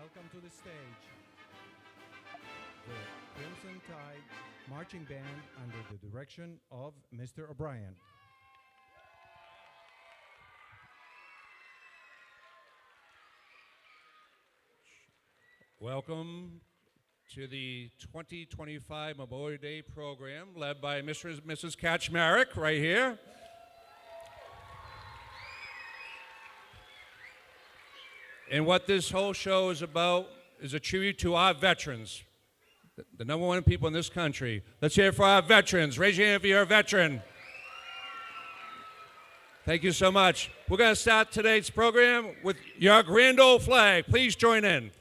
welcome to the stage the Crimson Tide Marching Band under the direction of Mr. O'Brien. Welcome to the 2025 Memorial Day Program led by Mr. and Mrs. Kaczmarek right here. And what this whole show is about is a tribute to our veterans, the number one people in this country. Let's hear it for our veterans. Raise your hand if you're a veteran. Thank you so much. We're going to start today's program with your grand old flag. Please join in.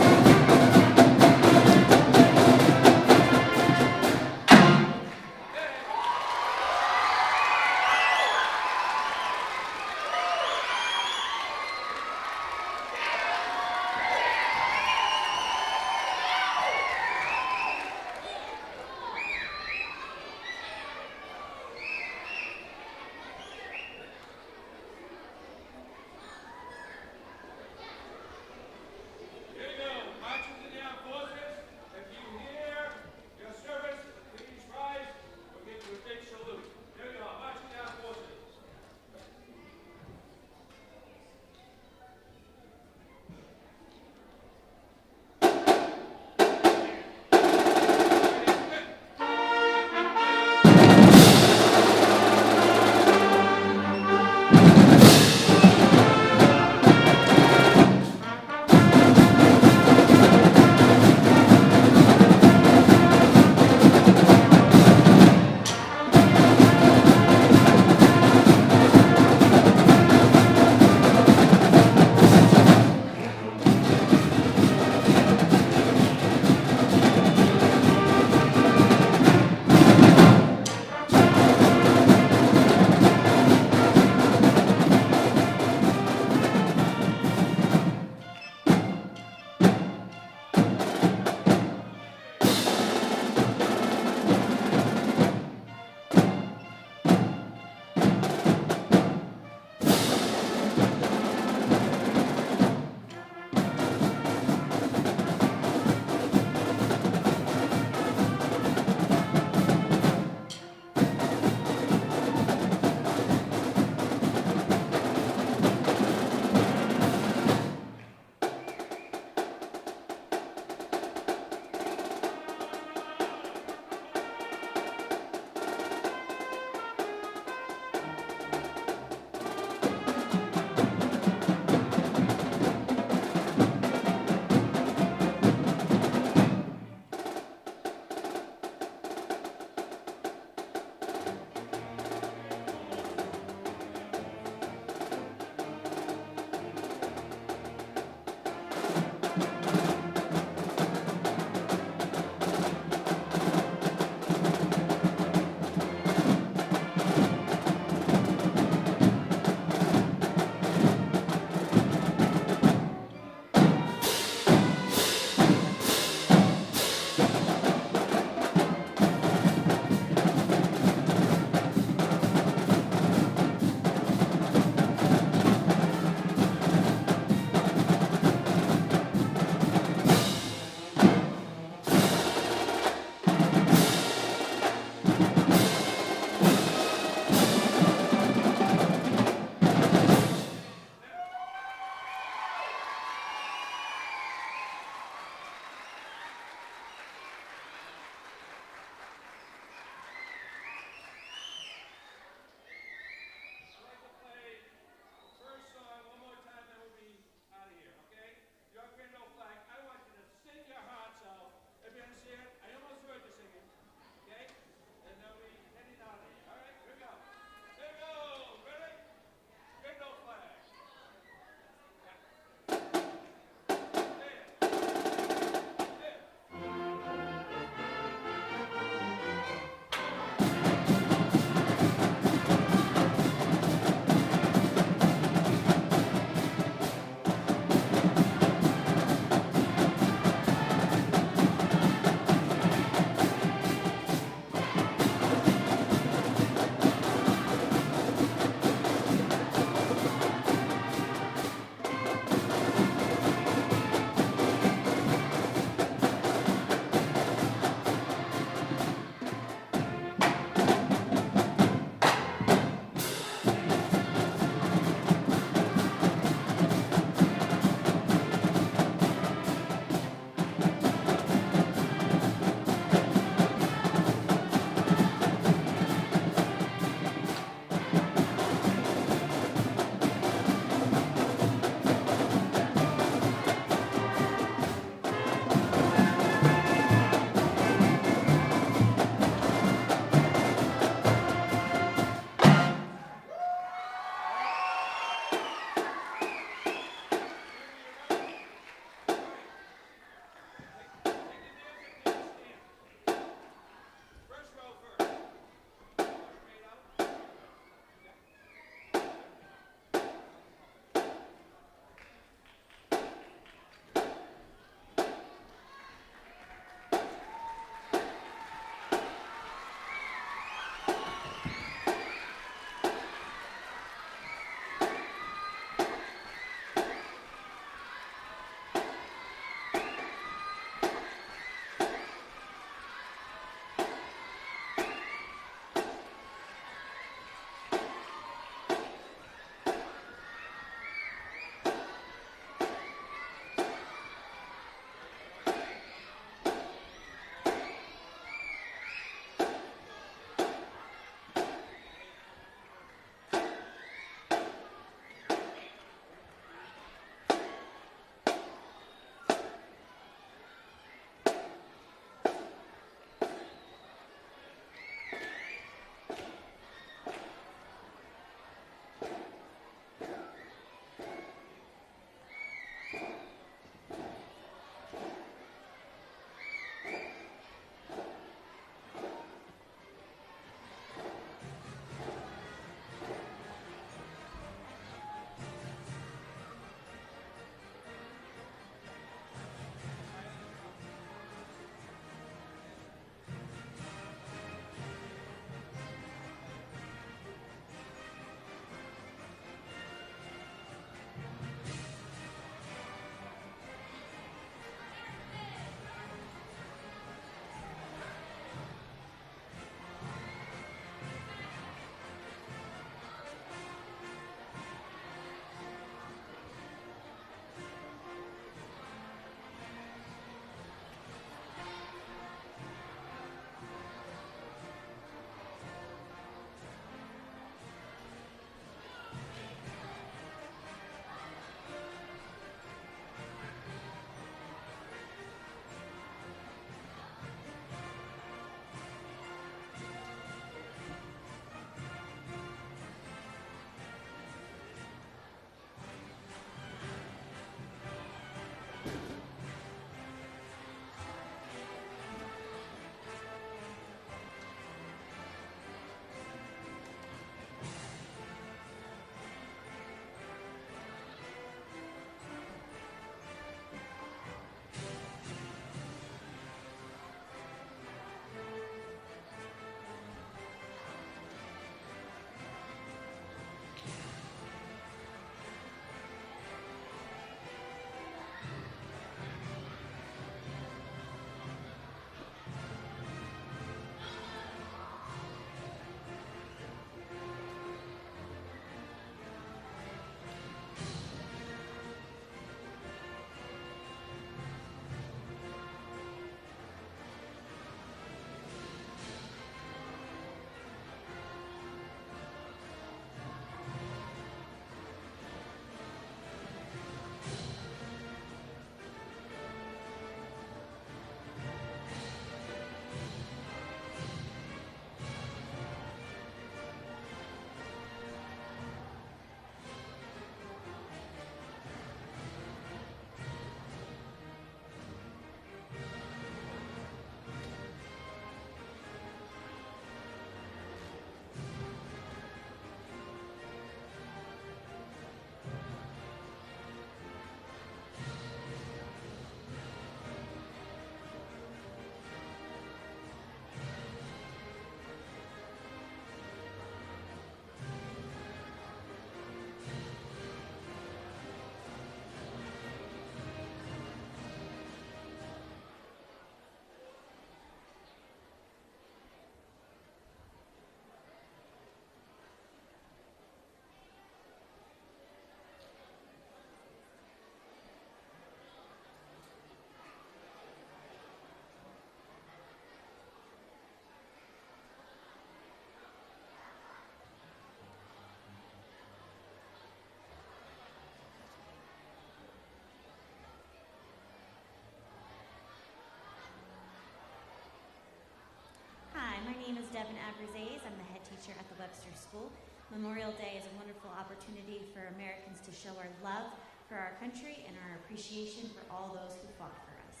Agrizes. I'm the head teacher at the Webster School. Memorial Day is a wonderful opportunity for Americans to show our love for our country and our appreciation for all those who fought for us.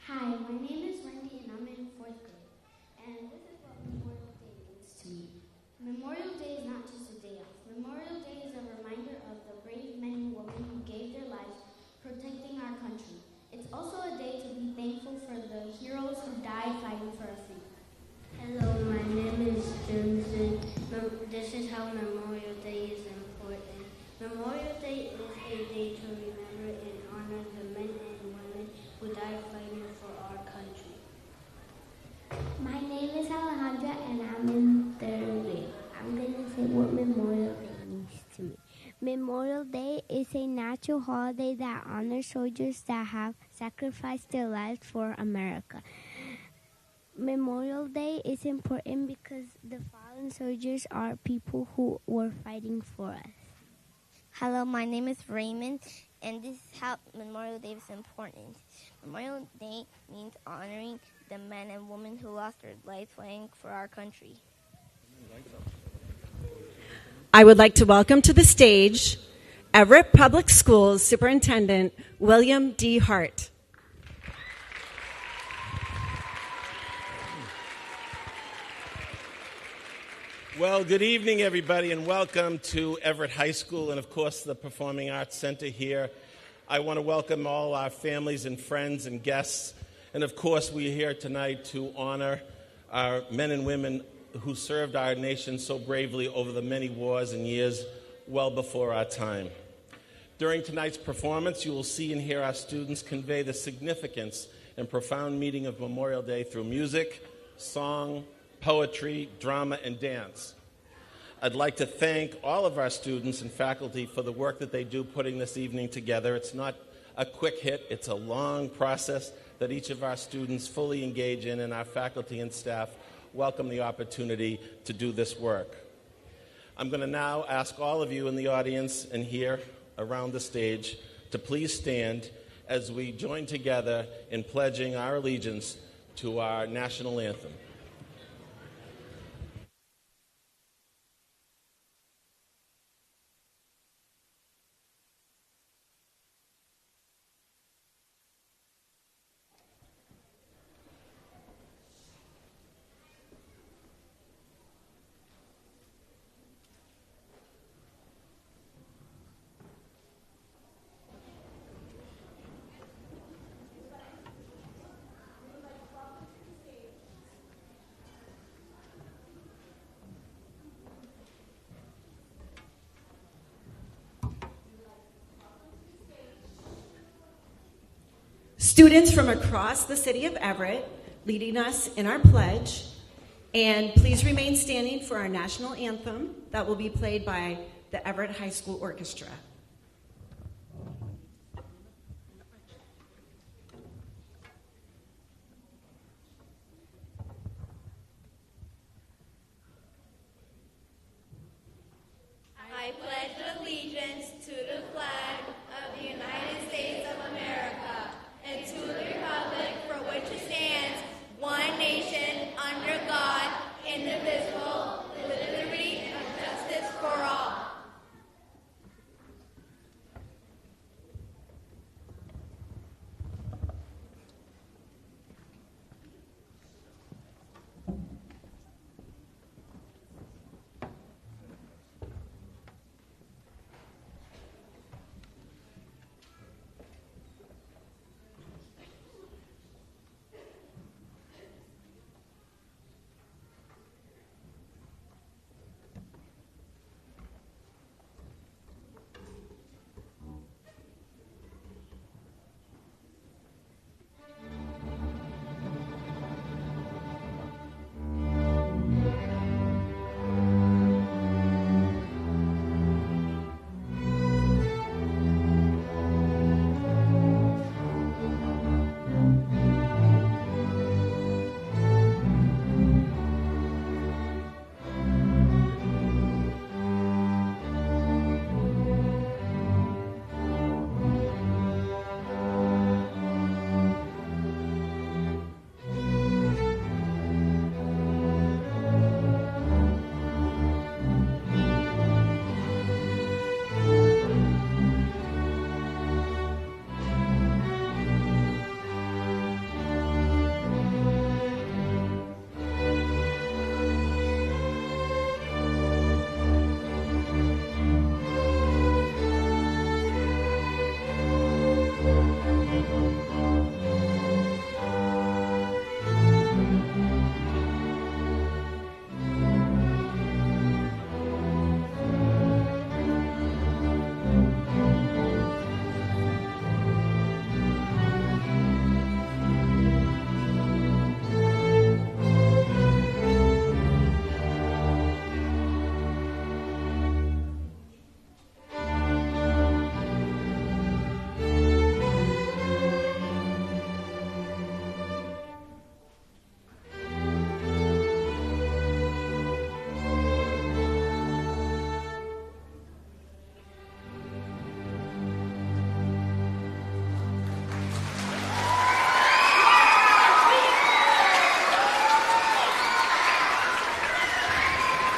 Hi, my name is Wendy and I'm in 4th grade. And this is what Memorial Day means to me. Memorial Day is not just a day off. Memorial Day is a reminder of the brave men and women who gave their lives protecting our country. It's also a day to be thankful for the heroes who died fighting for our freedom. Hello, my name is Jimson. This is how Memorial Day is important. Memorial Day is a day to remember and honor the men and women who died fighting for our country. My name is Alejandra and I'm in 3rd grade. I'm going to say what Memorial Day means to me. Memorial Day is a national holiday that honors soldiers that have sacrificed their lives for America. Memorial Day is important because the fallen soldiers are people who were fighting for us. Hello, my name is Raymond, and this is how Memorial Day is important. Memorial Day means honoring the men and women who lost their lives fighting for our country. I would like to welcome to the stage Everett Public Schools Superintendent William D. Hart. Well, good evening, everybody, and welcome to Everett High School and, of course, the Performing Arts Center here. I want to welcome all our families and friends and guests. And, of course, we're here tonight to honor our men and women who served our nation so bravely over the many wars and years well before our time. During tonight's performance, you will see and hear our students convey the significance and profound meaning of Memorial Day through music, song, poetry, drama, and dance. I'd like to thank all of our students and faculty for the work that they do putting this evening together. It's not a quick hit. It's a long process that each of our students fully engage in, and our faculty and staff welcome the opportunity to do this work. I'm going to now ask all of you in the audience and here around the stage to please stand as we join together in pledging our allegiance to our national anthem. Students from across the City of Everett leading us in our pledge. And please remain standing for our national anthem that will be played by the Everett High School Orchestra. I pledge allegiance to the flag of the United States of America and to the republic for which it stands, one nation, under God, indivisible, with liberty and justice for all.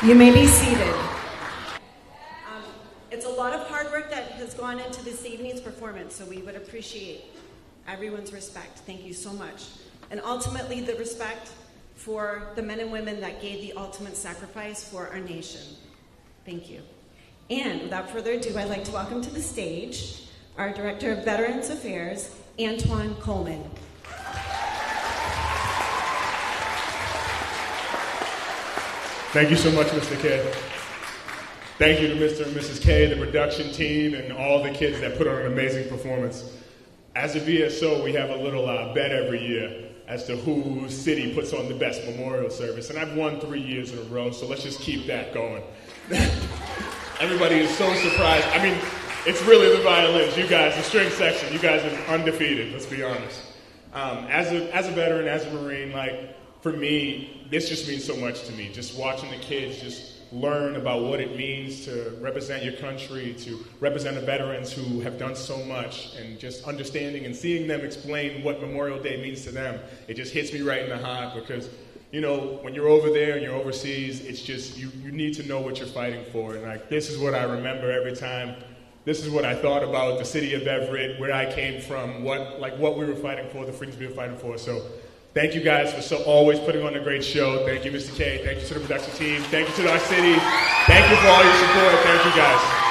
You may be seated. It's a lot of hard work that has gone into this evening's performance, so we would appreciate everyone's respect. Thank you so much. And ultimately, the respect for the men and women that gave the ultimate sacrifice for our nation. Thank you. And without further ado, I'd like to welcome to the stage our Director of Veterans Affairs, Antoine Coleman. Thank you so much, Mr. K. Thank you to Mr. and Mrs. K, the production team, and all the kids that put on an amazing performance. As a VSO, we have a little bet every year as to whose city puts on the best memorial service. And I've won 3 years in a row, so let's just keep that going. Everybody is so surprised. I mean, it's really the violins. You guys, the string section, you guys are undefeated, let's be honest. As a veteran, as a Marine, for me, this just means so much to me. Just watching the kids just learn about what it means to represent your country, to represent the veterans who have done so much, and just understanding and seeing them explain what Memorial Day means to them. It just hits me right in the heart because, when you're over there and you're overseas, it's just, you need to know what you're fighting for. And this is what I remember every time. This is what I thought about the city of Everett, where I came from, what we were fighting for, the freedoms we were fighting for. So thank you guys for always putting on a great show. Thank you, Mr. K. Thank you to the production team. Thank you to our city. Thank you for all your support. Thank you, guys.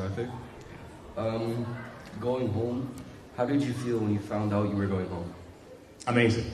Arthur. Going home, how did you feel when you found out you were going home? Amazing.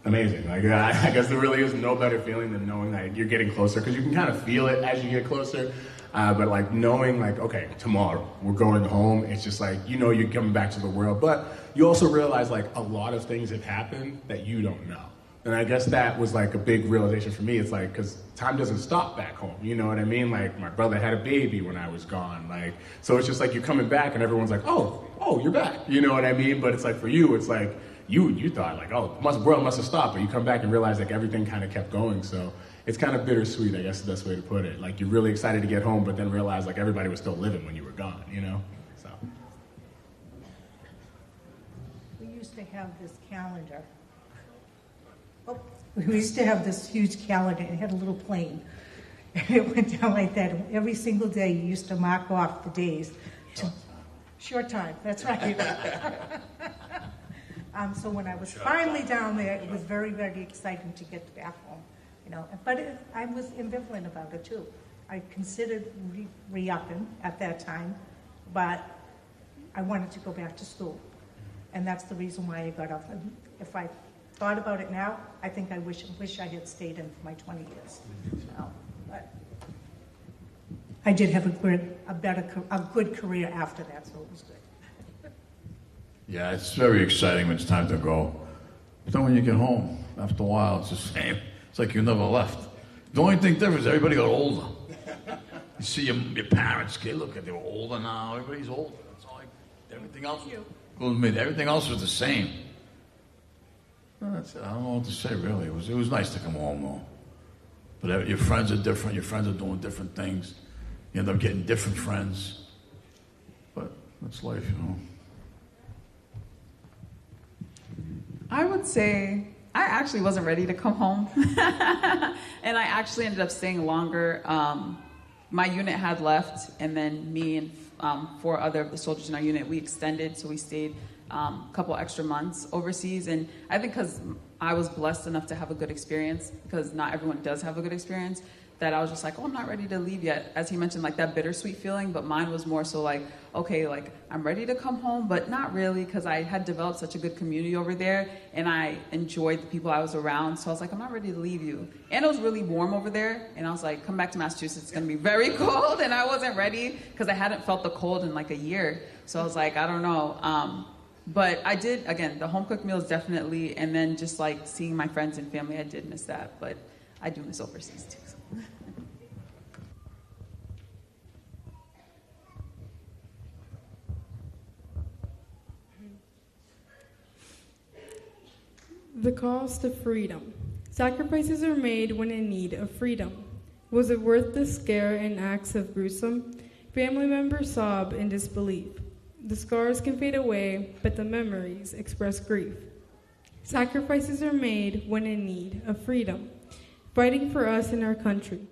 Amazing. Like, I guess there really is no better feeling than knowing that you're getting closer, because you can kind of feel it as you get closer. But like knowing like, okay, tomorrow we're going home, it's just like, you know, you're coming back to the world. But you also realize like a lot of things have happened that you don't know. And I guess that was like a big realization for me. It's like, because time doesn't stop back home. You know what I mean? Like my brother had a baby when I was gone. Like, so it's just like you're coming back and everyone's like, oh, you're back. You know what I mean? But it's like for you, it's like you thought like, oh, world must have stopped. But you come back and realize like everything kind of kept going. So it's kind of bittersweet, I guess is the best way to put it. Like you're really excited to get home, but then realize like everybody was still living when you were gone, you know? So. We used to have this calendar. We used to have this huge calendar. It had a little plane. And it went down like that. And every single day you used to mark off the days. Short time, that's right. So when I was finally down there, it was very, very exciting to get back home. You know, but I was ambivalent about it too. I considered re-upping at that time, but I wanted to go back to school. And that's the reason why I got up. And if I thought about it now, I think I wish I had stayed in for my 20 years. So, but I did have a good career after that, so it was good. Yeah, it's very exciting when it's time to go. But then when you get home, after a while, it's the same. It's like you never left. The only thing different is everybody got older. You see your parents, kid, look at, they're older now. Everybody's older. It's all like everything else. Everything else was the same. I don't know what to say, really. It was nice to come home, though. But your friends are different. Your friends are doing different things. You end up getting different friends. But that's life, you know. I would say I actually wasn't ready to come home. And I actually ended up staying longer. My unit had left, and then me and 4 other of the soldiers in our unit, we extended, so we stayed a couple extra months overseas. And I think because I was blessed enough to have a good experience, because not everyone does have a good experience, that I was just like, oh, I'm not ready to leave yet. As he mentioned, like that bittersweet feeling, but mine was more so like, okay, like I'm ready to come home, but not really, because I had developed such a good community over there, and I enjoyed the people I was around. So I was like, I'm not ready to leave you. And it was really warm over there, and I was like, come back to Massachusetts, it's gonna be very cold, and I wasn't ready, because I hadn't felt the cold in like a year. So I was like, I don't know. But I did, again, the home cooked meals definitely, and then just like seeing my friends and family, I did miss that, but I do miss overseas too. So. The cost of freedom. Sacrifices are made when in need of freedom. Was it worth the scare and acts of gruesome? Family members sob in disbelief. The scars can fade away, but the memories express grief. Sacrifices are made when in need of freedom, fighting for us in our country.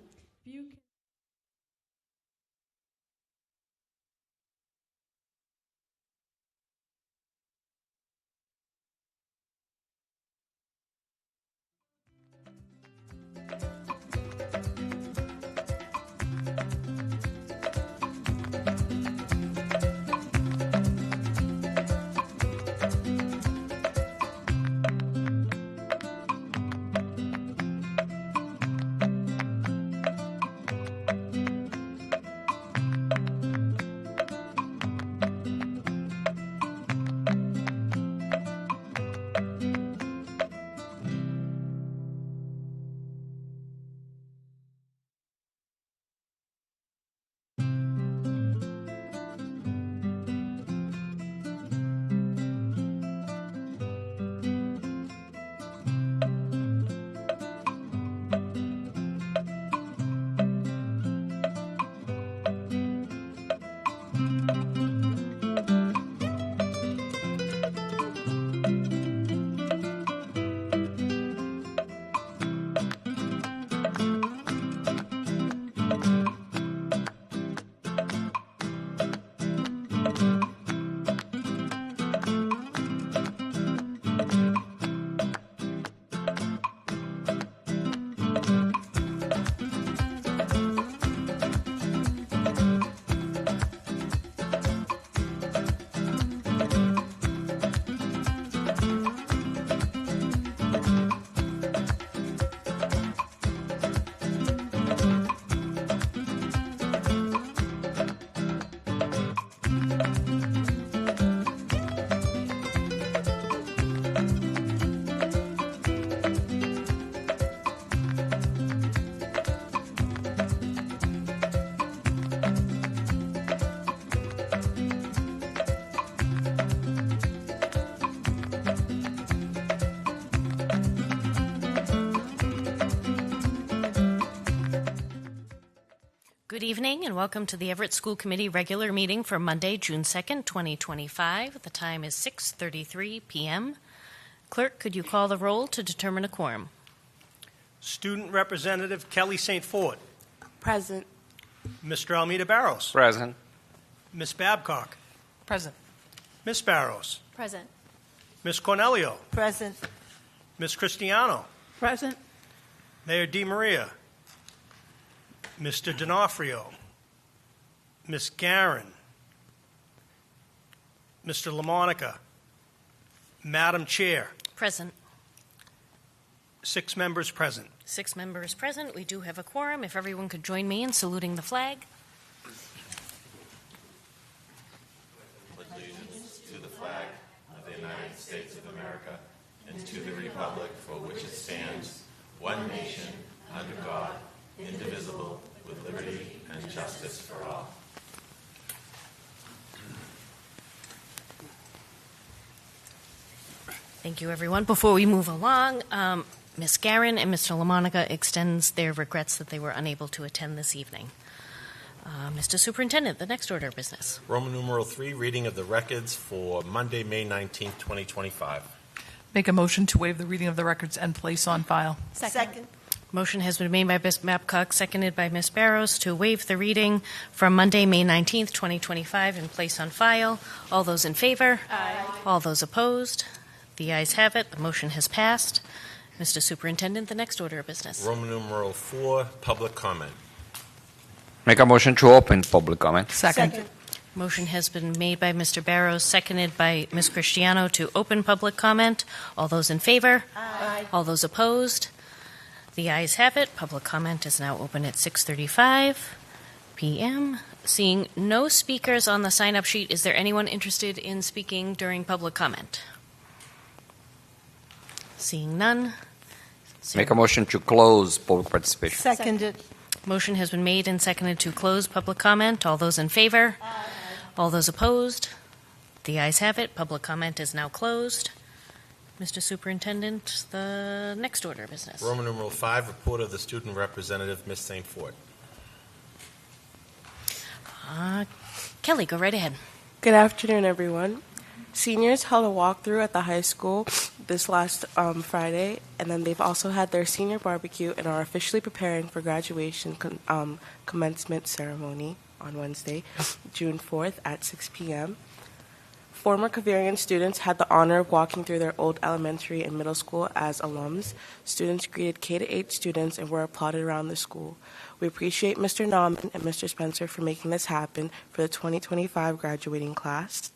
Good evening and welcome to the Everett School Committee regular meeting for Monday, June 2nd, 2025. The time is 6:33 p.m. Clerk, could you call the roll to determine a quorum? Student Representative Kelly St. Ford. Present. Mr. Almeida Bairos. Present. Ms. Babcock. Present. Ms. Bairos. Present. Ms. Cornelio. Present. Ms. Cristiano. Present. Mayor Di Maria. Mr. D'Onofrio. Ms. Guerin. Mr. LaMonica. Madam Chair. Present. 6 members present. 6 members present. We do have a quorum. If everyone could join me in saluting the flag. Allegiance to the flag of the United States of America and to the republic for which it stands, one nation, under God, indivisible, with liberty and justice for all. Thank you, everyone. Before we move along, Ms. Guerin and Mr. LaMonica extends their regrets that they were unable to attend this evening. Mr. Superintendent, the next order of business. Roman numeral 3, reading of the records for Monday, May 19th, 2025. Make a motion to waive the reading of the records and place on file. Second. Motion has been made by Ms. Babcock, seconded by Ms. Bairos, to waive the reading from Monday, May 19th, 2025, and place on file. All those in favor? Aye. All those opposed? The ayes have it. The motion has passed. Mr. Superintendent, the next order of business. Roman numeral 4, public comment. Make a motion to open public comment. Second. Motion has been made by Mr. Bairos, seconded by Ms. Cristiano, to open public comment. All those in favor? Aye. All those opposed? The ayes have it. Public comment is now open at 6:35 p.m. Seeing no speakers on the sign-up sheet, is there anyone interested in speaking during public comment? Seeing none. Make a motion to close public participation. Seconded. Motion has been made and seconded to close public comment. All those in favor? Aye. All those opposed? The ayes have it. Public comment is now closed. Mr. Superintendent, the next order of business. Roman numeral 5, report of the student representative, Ms. St. Ford. Kelly, go right ahead. Good afternoon, everyone. Seniors held a walkthrough at the high school this last Friday, and then they've also had their senior barbecue and are officially preparing for graduation commencement ceremony on Wednesday, June 4th at 6 p.m. Former Caverian students had the honor of walking through their old elementary and middle school as alums. Students greeted K-8 students and were applauded around the school. We appreciate Mr. Nauman and Mr. Spencer for making this happen for the 2025 graduating class.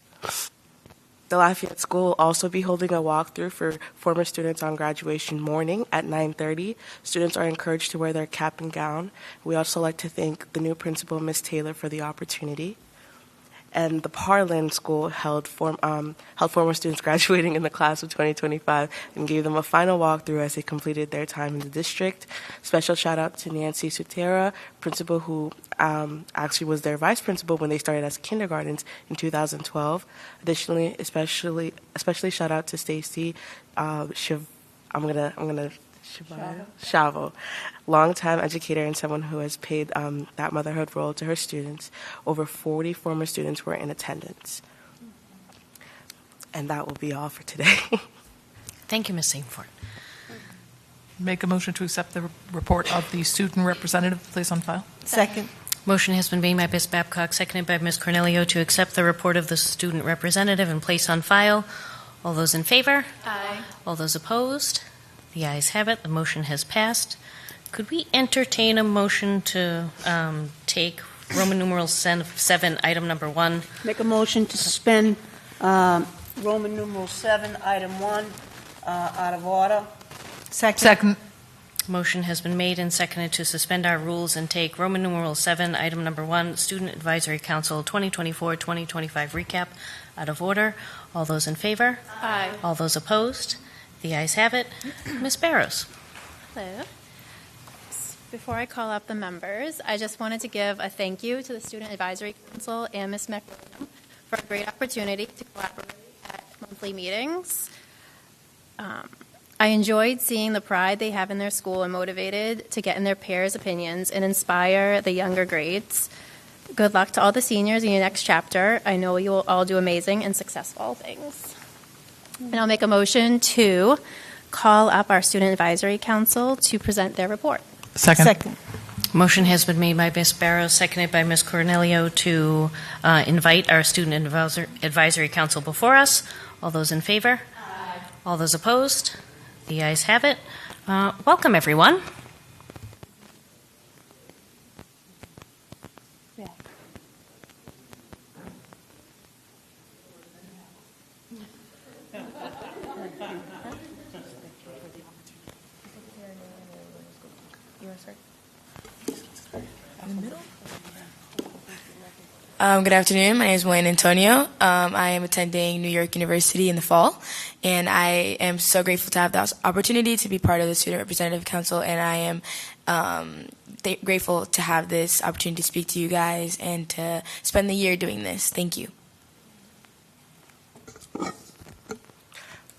The Lafayette School will also be holding a walkthrough for former students on graduation morning at 9:30. Students are encouraged to wear their cap and gown. We also like to thank the new principal, Ms. Taylor, for the opportunity. And the Parlin School held former students graduating in the class of 2025 and gave them a final walkthrough as they completed their time in the district. Special shout out to Nancy Sutera, principal who actually was their vice principal when they started as kindergartens in 2012. Additionally, especially shout out to Stacy Chavo, longtime educator and someone who has paid that motherhood role to her students. Over 40 former students were in attendance. And that will be all for today. Thank you, Ms. St. Ford. Make a motion to accept the report of the student representative, place on file. Second. Motion has been made by Ms. Babcock, seconded by Ms. Cornelio, to accept the report of the student representative and place on file. All those in favor? Aye. All those opposed? The ayes have it. The motion has passed. Could we entertain a motion to take Roman numeral 7, item number 1? Make a motion to suspend Roman numeral 7, item 1, out of order. Second. Motion has been made and seconded to suspend our rules and take Roman numeral 7, item number 1, Student Advisory Council 2024-2025 recap out of order. All those in favor? Aye. All those opposed? The ayes have it. Ms. Bairos. Hello. Before I call up the members, I just wanted to give a thank you to the Student Advisory Council and Ms. McWilliam for a great opportunity to collaborate at monthly meetings. I enjoyed seeing the pride they have in their school and motivated to get in their peers' opinions and inspire the younger grades. Good luck to all the seniors in your next chapter. I know you will all do amazing and successful things. And I'll make a motion to call up our Student Advisory Council to present their report. Second. Motion has been made by Ms. Bairos, seconded by Ms. Cornelio to invite our Student Advisory Council before us. All those in favor? Aye. All those opposed? The ayes have it. Welcome, everyone. Good afternoon. My name is Wayne Antonio. I am attending New York University in the fall, and I am so grateful to have the opportunity to be part of the Student Representative Council, and I am grateful to have this opportunity to speak to you guys and to spend the year doing this. Thank you.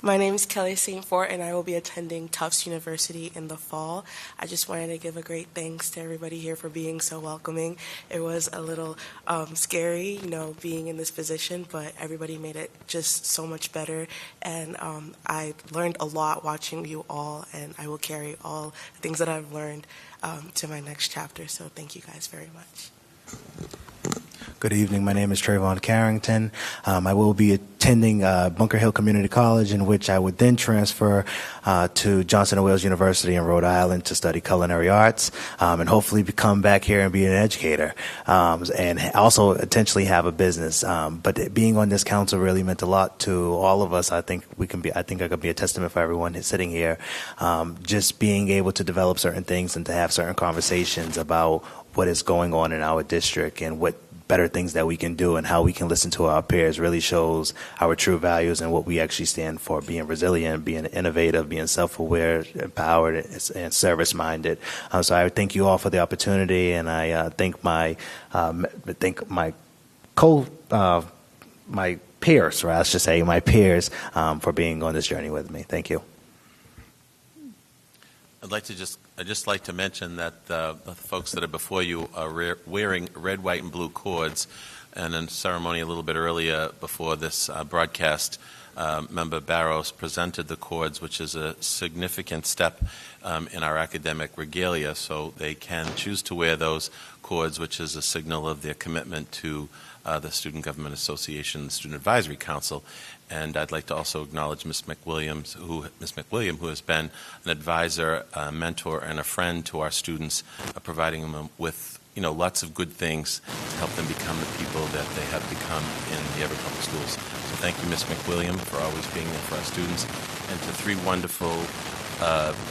My name is Kelly St. Fort, and I will be attending Tufts University in the fall. I just wanted to give a great thanks to everybody here for being so welcoming. It was a little scary, being in this position, but everybody made it just so much better. And I learned a lot watching you all, and I will carry all the things that I've learned to my next chapter. So thank you guys very much. Good evening. My name is Trayvon Carrington. I will be attending Bunker Hill Community College, in which I would then transfer to Johnson & Wales University in Rhode Island to study culinary arts, and hopefully come back here and be an educator, and also potentially have a business. But being on this council really meant a lot to all of us. I think I could be a testament for everyone who's sitting here. Just being able to develop certain things and to have certain conversations about what is going on in our district and what better things that we can do and how we can listen to our peers really shows our true values and what we actually stand for: being resilient, being innovative, being self-aware, empowered, and service-minded. So I thank you all for the opportunity, and I thank my peers, or I should say my peers, for being on this journey with me. Thank you. I'd just like to mention that the folks that are before you are wearing red, white, and blue cords. And in ceremony a little bit earlier before this broadcast, Member Bairos presented the cords, which is a significant step in our academic regalia. So they can choose to wear those cords, which is a signal of their commitment to the Student Government Association, the Student Advisory Council. And I'd like to also acknowledge Ms. McWilliam, who has been an advisor, a mentor, and a friend to our students, providing them with lots of good things to help them become the people that they have become in the Everett Public Schools. So thank you, Ms. McWilliam, for always being there for our students, and to three wonderful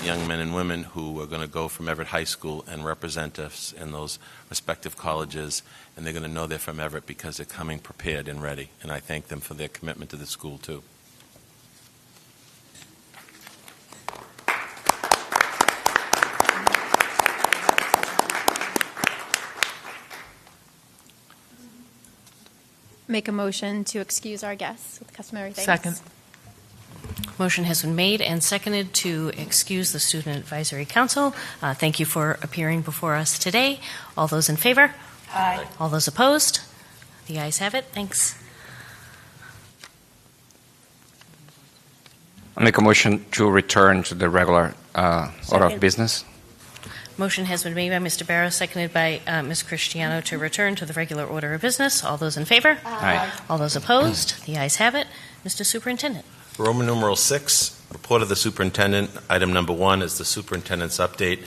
young men and women who are going to go from Everett High School and represent us in those respective colleges, and they're going to know they're from Everett because they're coming prepared and ready, and I thank them for their commitment to the school too. Make a motion to excuse our guests with customary thanks. Second. Motion has been made and seconded to excuse the Student Advisory Council. Thank you for appearing before us today. All those in favor? Aye. All those opposed? The ayes have it. Thanks. I make a motion to return to the regular order of business. Motion has been made by Mr. Bairos, seconded by Ms. Cristiano to return to the regular order of business. All those in favor? Aye. All those opposed? The ayes have it. Mr. Superintendent. Roman numeral 6, report of the superintendent. Item number 1 is the superintendent's update.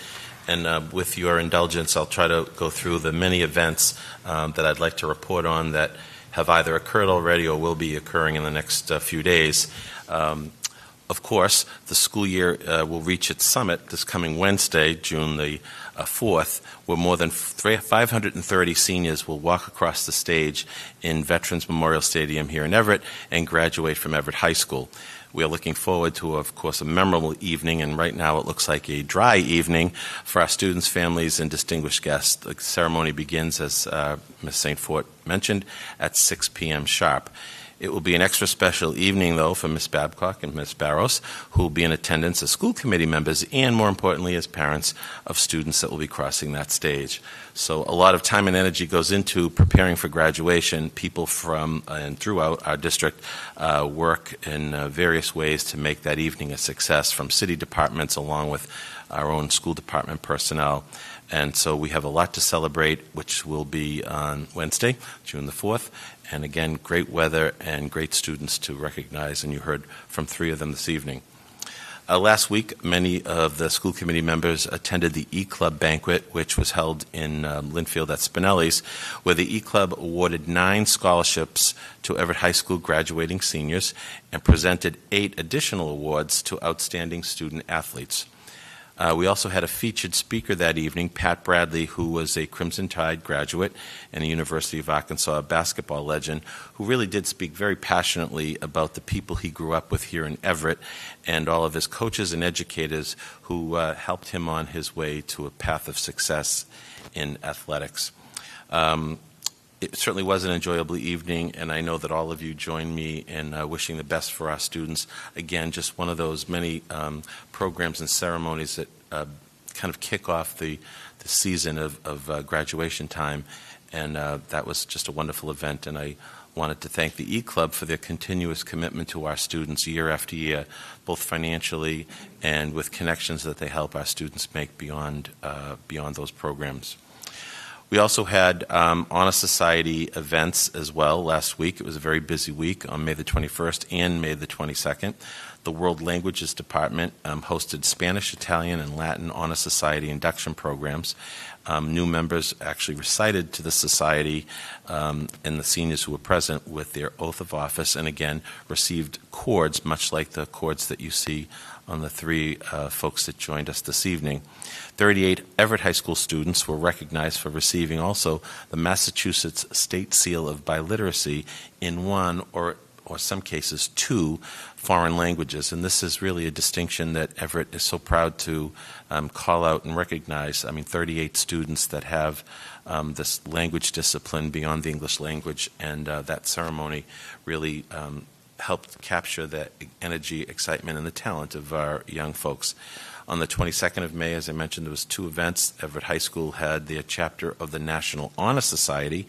And with your indulgence, I'll try to go through the many events that I'd like to report on that have either occurred already or will be occurring in the next few days. Of course, the school year will reach its summit this coming Wednesday, June the 4th, where more than 530 seniors will walk across the stage in Veterans Memorial Stadium here in Everett and graduate from Everett High School. We are looking forward to, of course, a memorable evening, and right now it looks like a dry evening for our students, families, and distinguished guests. The ceremony begins, as Ms. St. Fort mentioned, at 6 p.m. sharp. It will be an extra special evening, though, for Ms. Babcock and Ms. Bairos, who will be in attendance as school committee members and, more importantly, as parents of students that will be crossing that stage. So a lot of time and energy goes into preparing for graduation. People from and throughout our district work in various ways to make that evening a success, from city departments along with our own school department personnel. And so we have a lot to celebrate, which will be on Wednesday, June the 4th. And again, great weather and great students to recognize, and you heard from 3 of them this evening. Last week, many of the school committee members attended the E-Club banquet, which was held in Linfield at Spinelli's, where the E-Club awarded 9 scholarships to Everett High School graduating seniors and presented 8 additional awards to outstanding student athletes. We also had a featured speaker that evening, Pat Bradley, who was a Crimson Tide graduate and a University of Arkansas basketball legend, who really did speak very passionately about the people he grew up with here in Everett and all of his coaches and educators who helped him on his way to a path of success in athletics. It certainly was an enjoyable evening, and I know that all of you join me in wishing the best for our students. Again, just one of those many programs and ceremonies that kind of kick off the season of graduation time, and that was just a wonderful event, and I wanted to thank the E-Club for their continuous commitment to our students year after year, both financially and with connections that they help our students make beyond those programs. We also had Honor Society events as well last week. It was a very busy week on May the 21st and May the 22nd. The World Languages Department hosted Spanish, Italian, and Latin Honor Society induction programs. New members actually recited to the society and the seniors who were present with their oath of office, and again received cords, much like the cords that you see on the 3 folks that joined us this evening. 38 Everett High School students were recognized for receiving also the Massachusetts State Seal of Biliteracy in 1 or some cases 2 foreign languages. And this is really a distinction that Everett is so proud to call out and recognize. I mean, 38 students that have this language discipline beyond the English language, and that ceremony really helped capture the energy, excitement, and the talent of our young folks. On the 22nd of May, as I mentioned, there was 2 events. Everett High School had their chapter of the National Honor Society,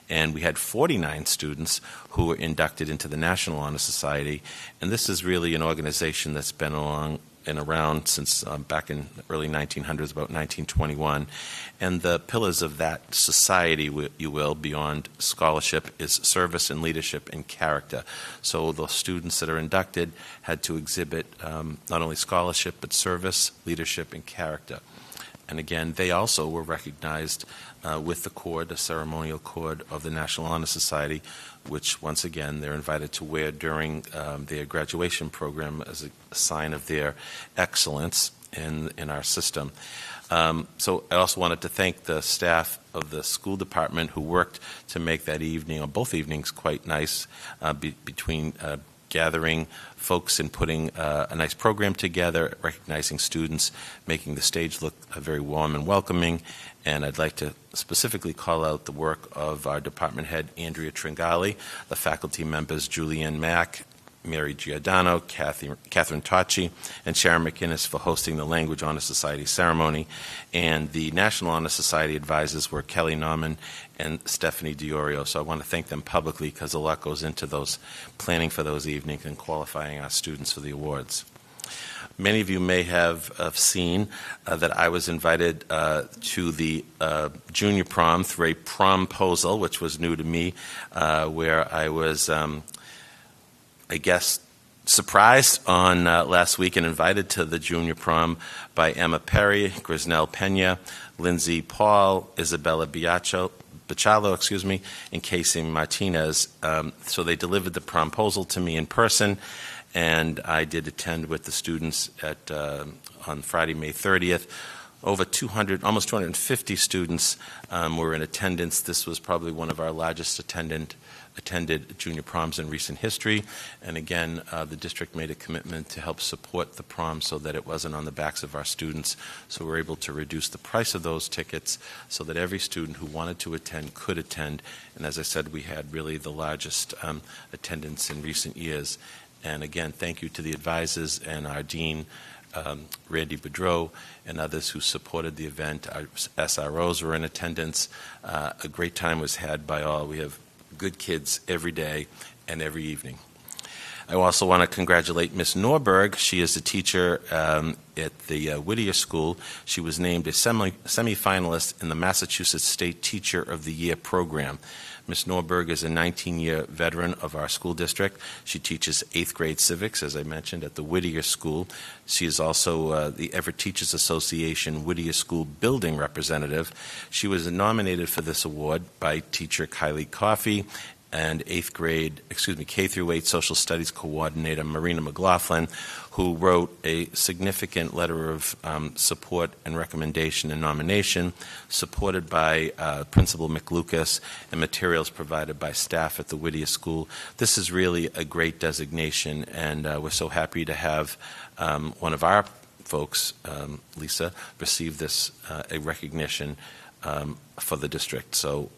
and we had 49 students who were inducted into the National Honor Society. And this is really an organization that's been around since back in the early 1900s, about 1921. And the pillars of that society, you will, beyond scholarship, is service and leadership and character. So the students that are inducted had to exhibit not only scholarship, but service, leadership, and character. And again, they also were recognized with the cord, the ceremonial cord of the National Honor Society, which once again they're invited to wear during their graduation program as a sign of their excellence in our system. So I also wanted to thank the staff of the school department who worked to make that evening, or both evenings, quite nice, between gathering folks and putting a nice program together, recognizing students, making the stage look very warm and welcoming. And I'd like to specifically call out the work of our department head, Andrea Tringali, the faculty members, Julianne Mack, Mary Giordano, Catherine Tocci, and Sharon McInnes for hosting the Language Honor Society ceremony. And the National Honor Society advisors were Kelly Nauman and Stephanie Diorio. So I want to thank them publicly because a lot goes into those planning for those evenings and qualifying our students for the awards. Many of you may have seen that I was invited to the junior prom through a promposal, which was new to me, where I was I guess, surprised on last week and invited to the junior prom by Emma Perry, Grisnell Pena, Lindsay Paul, Isabella Bachalo, and Casey Martinez. So they delivered the promposal to me in person, and I did attend with the students on Friday, May 30th. over 200, almost 250 students were in attendance. This was probably one of our largest attended junior proms in recent history. And again, the district made a commitment to help support the prom so that it wasn't on the backs of our students. So we're able to reduce the price of those tickets so that every student who wanted to attend could attend. And as I said, we had really the largest attendance in recent years. And again, thank you to the advisors and our dean, Randy Boudreau, and others who supported the event. Our SROs were in attendance. A great time was had by all. We have good kids every day and every evening. I also want to congratulate Miss Norberg. She is a teacher at the Whittier School. She was named a semi-finalist in the Massachusetts State Teacher of the Year program. Ms. Norberg is a 19-year veteran of our school district. She teaches 8th grade civics, as I mentioned, at the Whittier School. She is also the Everett Teachers Association Whittier School Building Representative. She was nominated for this award by teacher Kylie Coffey and K through 8 Social Studies Coordinator Marina McLaughlin, who wrote a significant letter of support and recommendation and nomination, supported by Principal McLucas and materials provided by staff at the Whittier School. This is really a great designation, and we're so happy to have one of our folks, Lisa, receive this a recognition for the district. So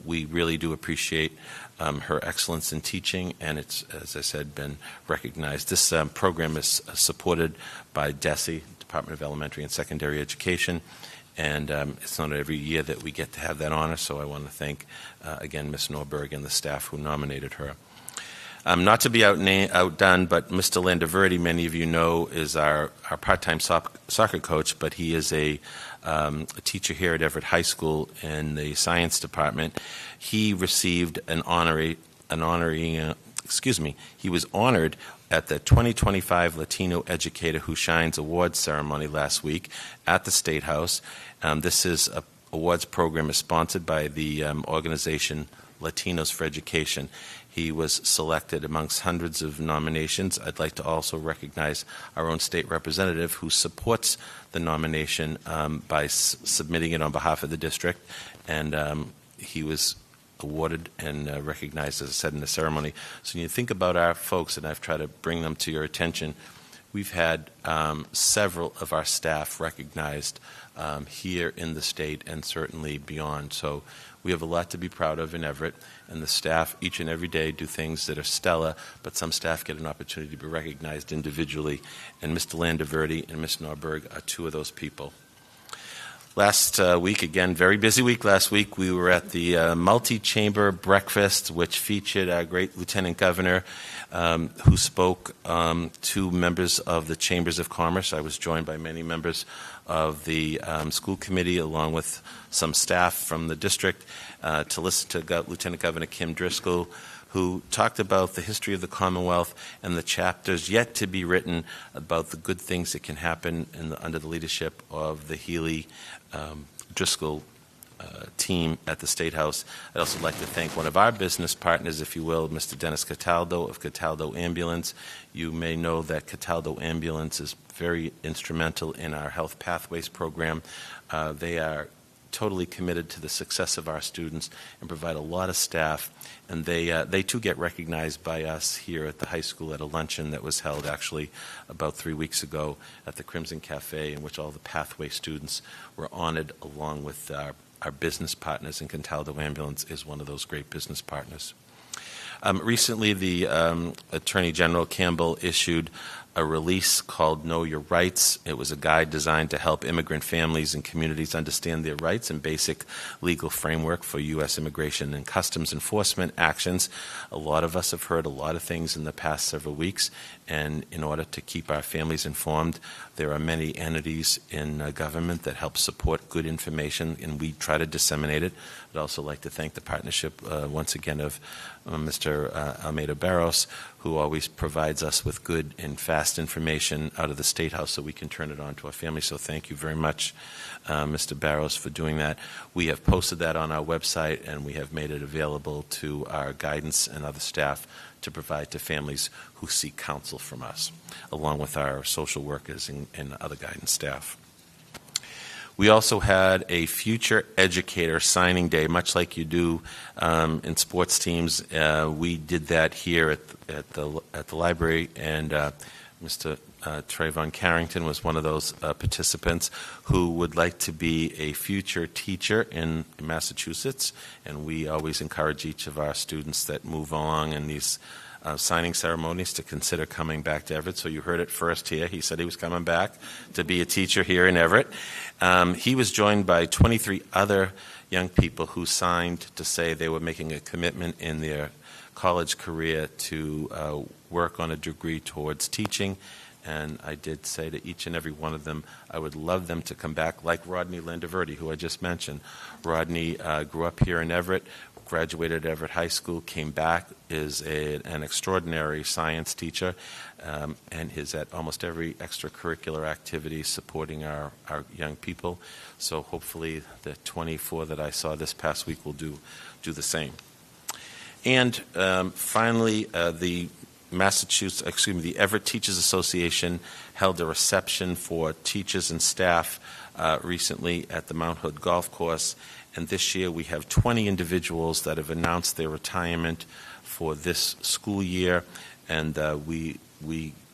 we really do appreciate her excellence in teaching, and it's, as I said, been recognized. This program is supported by DESE, Department of Elementary and Secondary Education, and it's not every year that we get to have that honor, so I want to thank, again, Ms. Norberg and the staff who nominated her. Not to be outdone, but Mr. Landaverdi, many of you know, is our part-time soccer coach, but he is a teacher here at Everett High School in the science department. He received he was honored at the 2025 Latino Educator Who Shines Awards ceremony last week at the State House. This awards program is sponsored by the organization Latinos for Education. He was selected amongst hundreds of nominations. I'd like to also recognize our own state representative who supports the nomination by submitting it on behalf of the district, and he was awarded and recognized, as I said, in the ceremony. So when you think about our folks, and I've tried to bring them to your attention, we've had several of our staff recognized here in the state and certainly beyond. So we have a lot to be proud of in Everett, and the staff each and every day do things that are stellar, but some staff get an opportunity to be recognized individually, and Mr. Landaverdi and Ms. Norberg are two of those people. Last week, again, very busy week last week, we were at the multi-chamber breakfast, which featured our great Lieutenant Governor, who spoke to members of the Chambers of Commerce. I was joined by many members of the school committee, along with some staff from the district, to listen to Lieutenant Governor Kim Driscoll, who talked about the history of the Commonwealth and the chapters yet to be written about the good things that can happen under the leadership of the Healy Driscoll team at the State House. I'd also like to thank one of our business partners, if you will, Mr. Dennis Cataldo of Cataldo Ambulance. You may know that Cataldo Ambulance is very instrumental in our Health Pathways program. They are totally committed to the success of our students and provide a lot of staff, and they too get recognized by us here at the high school at a luncheon that was held actually about 3 weeks ago at the Crimson Cafe, in which all the Pathway students were honored along with our business partners, and Cataldo Ambulance is one of those great business partners. Recently, the Attorney General Campbell issued a release called Know Your Rights. It was a guide designed to help immigrant families and communities understand their rights and basic legal framework for U.S. immigration and customs enforcement actions. A lot of us have heard a lot of things in the past several weeks, and in order to keep our families informed, there are many entities in government that help support good information, and we try to disseminate it. I'd also like to thank the partnership, once again, of Mr. Almeida Bairos, who always provides us with good and fast information out of the State House so we can turn it on to our families. So thank you very much, Mr. Bairos, for doing that. We have posted that on our website, and we have made it available to our guidance and other staff to provide to families who seek counsel from us, along with our social workers and other guidance staff. We also had a future educator signing day, much like you do in sports teams. We did that here at the library, and Mr. Trayvon Carrington was one of those participants who would like to be a future teacher in Massachusetts, and we always encourage each of our students that move along in these signing ceremonies to consider coming back to Everett. So you heard it first here. He said he was coming back to be a teacher here in Everett. He was joined by 23 other young people who signed to say they were making a commitment in their college career to work on a degree towards teaching. And I did say to each and every one of them, I would love them to come back, like Rodney Landaverdi, who I just mentioned. Rodney grew up here in Everett, graduated at Everett High School, came back, is an extraordinary science teacher, and is at almost every extracurricular activity supporting our young people. So hopefully the 24 that I saw this past week will do the same. And finally, the Everett Teachers Association held a reception for teachers and staff recently at the Mount Hood Golf Course. And this year we have 20 individuals that have announced their retirement for this school year. And we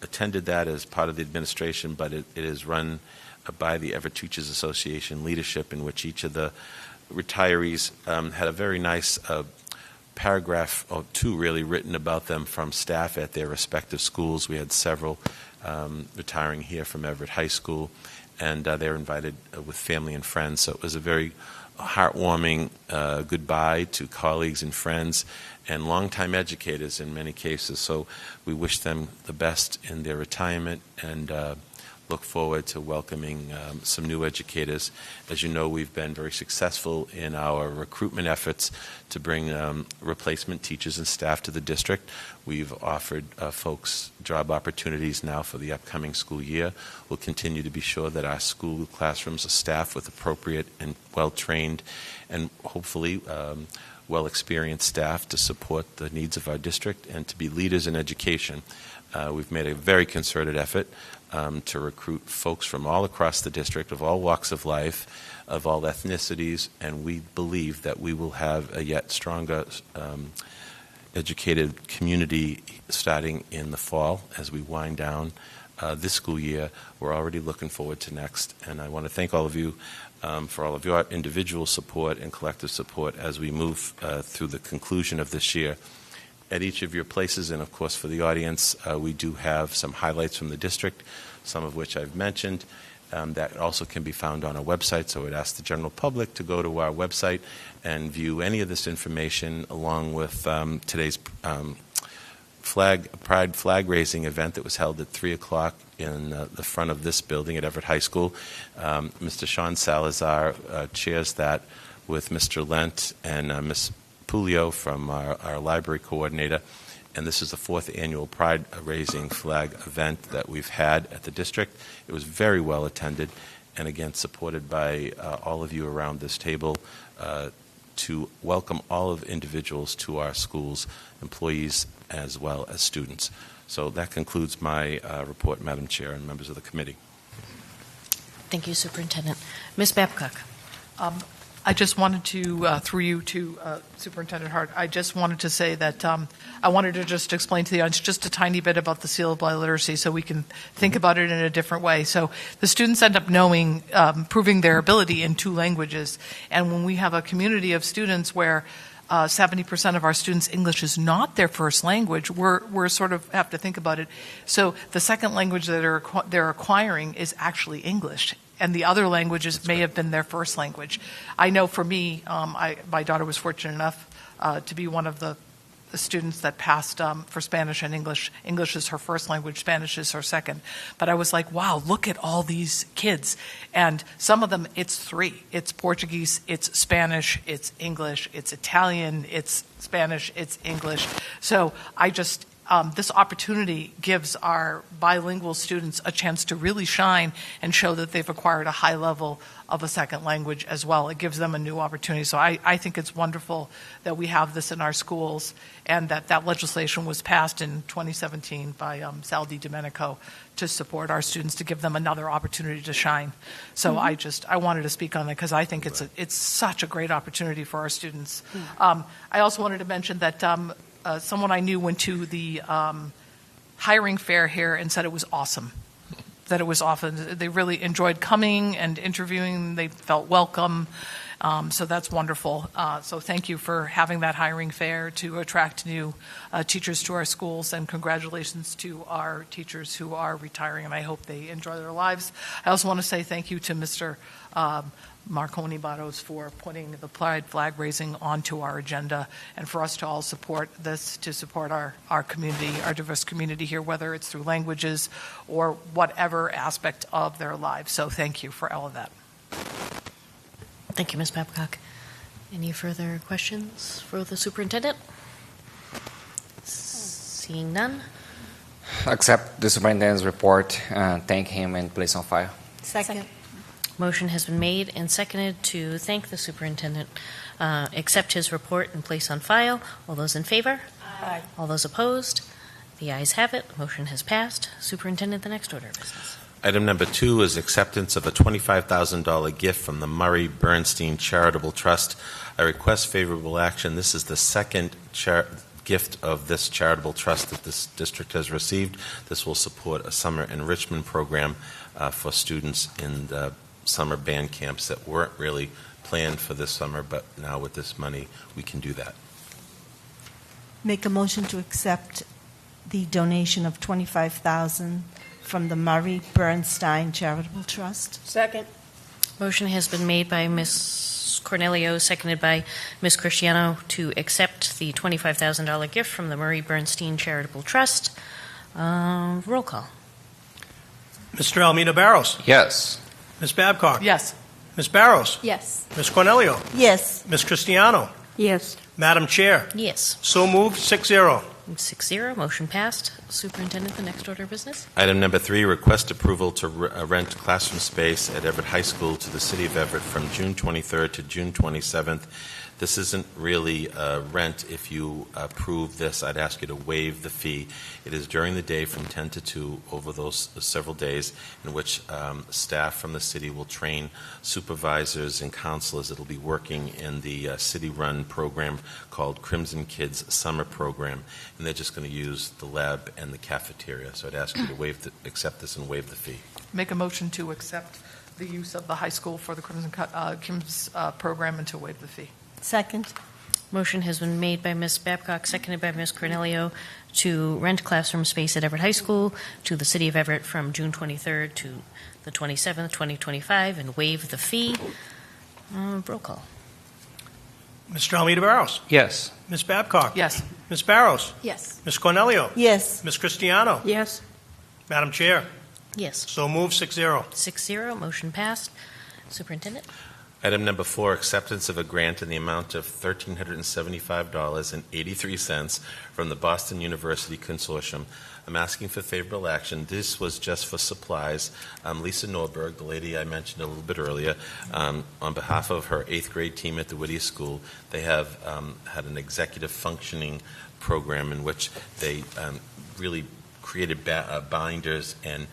attended that as part of the administration, but it is run by the Everett Teachers Association leadership, in which each of the retirees had a very nice paragraph or two really written about them from staff at their respective schools. We had several retiring here from Everett High School, and they were invited with family and friends. So it was a very heartwarming goodbye to colleagues and friends and longtime educators in many cases. So we wish them the best in their retirement and look forward to welcoming some new educators. As you know, we've been very successful in our recruitment efforts to bring replacement teachers and staff to the district. We've offered folks job opportunities now for the upcoming school year. We'll continue to be sure that our school classrooms are staffed with appropriate and well-trained and hopefully well-experienced staff to support the needs of our district and to be leaders in education. We've made a very concerted effort to recruit folks from all across the district, of all walks of life, of all ethnicities, and we believe that we will have a yet stronger educated community starting in the fall as we wind down this school year. We're already looking forward to next, and I want to thank all of you for all of your individual support and collective support as we move through the conclusion of this year. At each of your places, and of course for the audience, we do have some highlights from the district, some of which I've mentioned, that also can be found on our website. So I would ask the general public to go to our website and view any of this information along with today's Pride flag raising event that was held at 3 o'clock in the front of this building at Everett High School. Mr. Sean Salazar chairs that with Mr. Lent and Ms. Pulio from our library coordinator, and this is the 4th annual Pride Raising Flag event that we've had at the district. It was very well attended, and again supported by all of you around this table to welcome all of individuals to our schools, employees as well as students. So that concludes my report, Madam Chair and members of the committee. Thank you, Superintendent. Ms. Babcock. I just wanted to, through you to Superintendent Hart, I just wanted to say that I wanted to just explain to the audience just a tiny bit about the seal of biliteracy so we can think about it in a different way. So the students end up knowing, proving their ability in 2 languages. And when we have a community of students where 70% of our students' English is not their first language, we're sort of have to think about it. So the second language that they're acquiring is actually English, and the other languages may have been their first language. I know for me, my daughter was fortunate enough to be one of the students that passed for Spanish and English. English is her first language, Spanish is her second. But I was like, wow, look at all these kids. And some of them, it's 3. It's Portuguese, it's Spanish, it's English, it's Italian, it's Spanish, it's English. So I just, this opportunity gives our bilingual students a chance to really shine and show that they've acquired a high level of a second language as well. It gives them a new opportunity. So I think it's wonderful that we have this in our schools, and that legislation was passed in 2017 by Sal DiDomenico to support our students, to give them another opportunity to shine. So I wanted to speak on that because I think it's such a great opportunity for our students. I also wanted to mention that someone I knew went to the hiring fair here and said it was awesome. That it was awesome. They really enjoyed coming and interviewing. They felt welcome. So that's wonderful. So thank you for having that hiring fair to attract new teachers to our schools, and congratulations to our teachers who are retiring, and I hope they enjoy their lives. I also want to say thank you to Mr. Marconi Bairos for putting the Pride flag raising onto our agenda, and for us to all support this, to support our community, our diverse community here, whether it's through languages or whatever aspect of their lives. So thank you for all of that. Thank you, Ms. Babcock. Any further questions for the superintendent? Seeing none. Accept the superintendent's report, thank him, and place on file. Second. Motion has been made and seconded to thank the superintendent, accept his report and place on file. All those in favor? Aye. All those opposed? The ayes have it. Motion has passed. Superintendent, the next order of business. Item number 2 is acceptance of a $25,000 gift from the Murray Burnstine Charitable Trust. I request favorable action. This is the second gift of this charitable trust that this district has received. This will support a summer enrichment program for students in the summer band camps that weren't really planned for this summer, but now with this money we can do that. Make a motion to accept the donation of $25,000 from the Murray Burnstine Charitable Trust. Second. Motion has been made by Ms. Cornelio, seconded by Ms. Cristiano, to accept the $25,000 gift from the Murray Burnstine Charitable Trust. Roll call. Mr. Almeida Bairos. Yes. Ms. Babcock. Yes. Ms. Bairos. Yes. Ms. Cornelio. Yes. Ms. Cristiano. Yes. Madam Chair. Yes. So moved, 6-0. 6-0. Motion passed. Superintendent, the next order of business. Item number 3, request approval to rent classroom space at Everett High School to the City of Everett from June 23rd to June 27th. This isn't really rent. If you approve this, I'd ask you to waive the fee. It is during the day from 10 to 2 over those several days in which staff from the city will train supervisors and counselors that will be working in the city-run program called Crimson Kids Summer Program, and they're just going to use the lab and the cafeteria. So I'd ask you to accept this and waive the fee. Make a motion to accept the use of the high school for the Crimson Kids program and to waive the fee. Second. Motion has been made by Ms. Babcock, seconded by Ms. Cornelio, to rent classroom space at Everett High School to the City of Everett from June 23rd to the 27th, 2025, and waive the fee. Roll call. Mr. Almeida Bairos. Yes. Ms. Babcock. Yes. Ms. Bairos. Yes. Ms. Cornelio. Yes. Ms. Cristiano. Yes. Madam Chair. Yes. So moved, 6-0. 6-0. Motion passed. Superintendent. Item number 4, acceptance of a grant in the amount of $1,375.83 from the Boston University Consortium. I'm asking for favorable action. This was just for supplies. Lisa Norberg, the lady I mentioned a little bit earlier, on behalf of her 8th grade team at the Whittier School, they have had an executive functioning program in which they really created binders and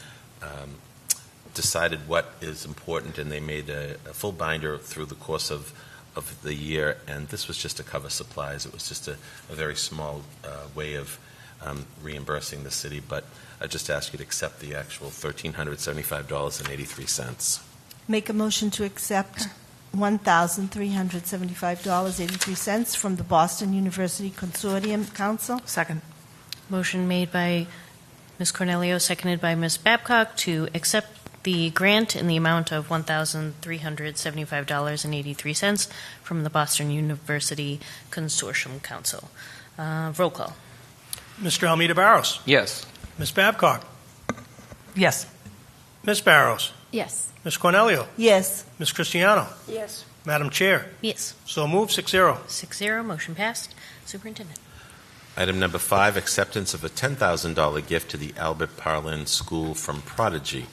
decided what is important, and they made a full binder through the course of the year, and this was just to cover supplies. It was just a very small way of reimbursing the city, but I just ask you to accept the actual $1,375.83. Make a motion to accept $1,375.83 from the Boston University Consortium Council. Second. Motion made by Ms. Cornelio, seconded by Ms. Babcock, to accept the grant in the amount of $1,375.83 from the Boston University Consortium Council. Roll call. Mr. Almeida Bairos. Yes. Ms. Babcock. Yes. Ms. Bairos. Yes. Ms. Cornelio. Yes. Ms. Cristiano. Yes. Madam Chair. Yes. So moved, 6-0. 6-0. Motion passed. Superintendent. Item number 5, acceptance of a $10,000 gift to the Parlin School from Prodigy.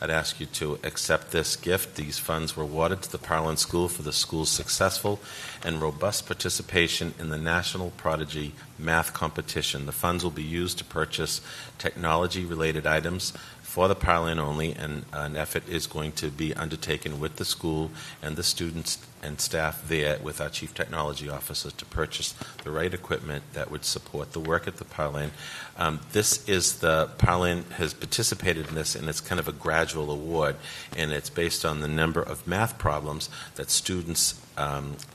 I'd ask you to accept this gift. These funds were awarded to the Parlin School for the school's successful and robust participation in the National Prodigy Math Competition. The funds will be used to purchase technology-related items for the Parlin only, and an effort is going to be undertaken with the school and the students and staff there with our Chief Technology Officer to purchase the right equipment that would support the work at the Parlin. Parlin has participated in this, and it's kind of a gradual award, and it's based on the number of math problems that students